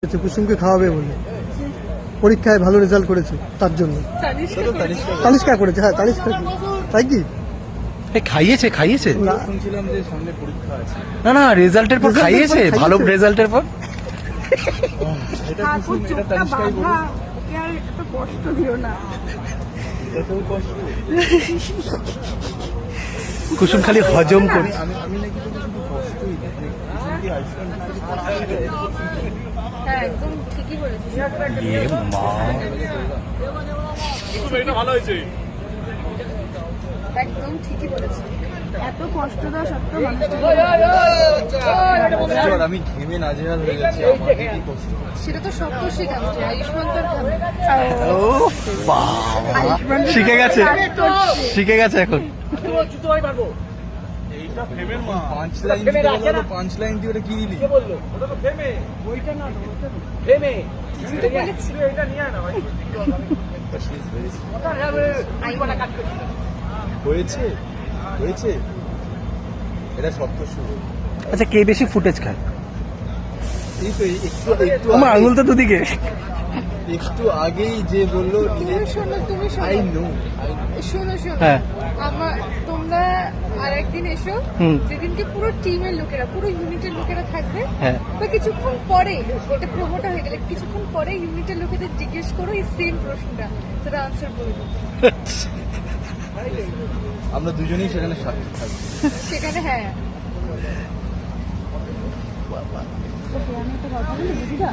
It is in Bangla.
কুসুমকে খাওয়াবে বলে পরীক্ষায় ভালো রেজাল্ট করেছে তার জন্য। তানিষ্কা করেছে, হ্যাঁ তানিষ্কা। তাই কি খাইয়েছে খাইয়েছে শুনছিলাম যে সামনে পরীক্ষা আছে। না না রেজাল্টের পর খাইয়েছে, ভালো রেজাল্টের পর। এটা কুসুম, এটা তানিষ্কাই বলুন। কষ্ট দিও না। এটাও কষ্ট। কুসুম খালি হজম করে। আমি নাকি তো শুধু কষ্টই না, মানে কুসুম কি আইসক্রিম হ্যাঁ একদম ঠিকই বলেছিস। এ মা, একদম ঠিকই বলেছিস। এত কষ্ট দেওয়া সত্ত্বেও আর আমি ঘেমে নাজেহাল হয়ে যাচ্ছি, আমাকে কি কষ্ট হচ্ছে। সেটা তো সপ্তর্ষি ঘামছে, আয়ুষ্মান তোর ঘামে। ও বাবা, শিখে গেছে শিখে গেছে এখন। পাঁচ লাইন দিতে বললো, 5 লাইন দিয়ে ওটা কি দিলি? হয়েছে হয়েছে, এটা সত্য শুরু। আচ্ছা কে বেশি ফুটেজ খায়? এই তো একটু একটু আমার আঙুল তো দুদিকে। একটু আগেই যে বললো তুমি শোনো আই নো শোনো হ্যাঁ। তোমরা আরেকদিন এসো, যেদিনকে পুরো টিমের লোকেরা, পুরো ইউনিটের লোকেরা থাকবে, হ্যাঁ। বা কিছুক্ষণ পরে এটা প্রমোটা হয়ে গেলে কিছুক্ষণ পরে ইউনিটের লোকেদের জিজ্ঞেস করো এই সেম প্রশ্নটা, তারা আনসার বলবে। আমরা দুজনেই সেখানে সাক্ষী থাকবো সেখানে। হ্যাঁ আমি একটা কথা বলি, বুঝি না?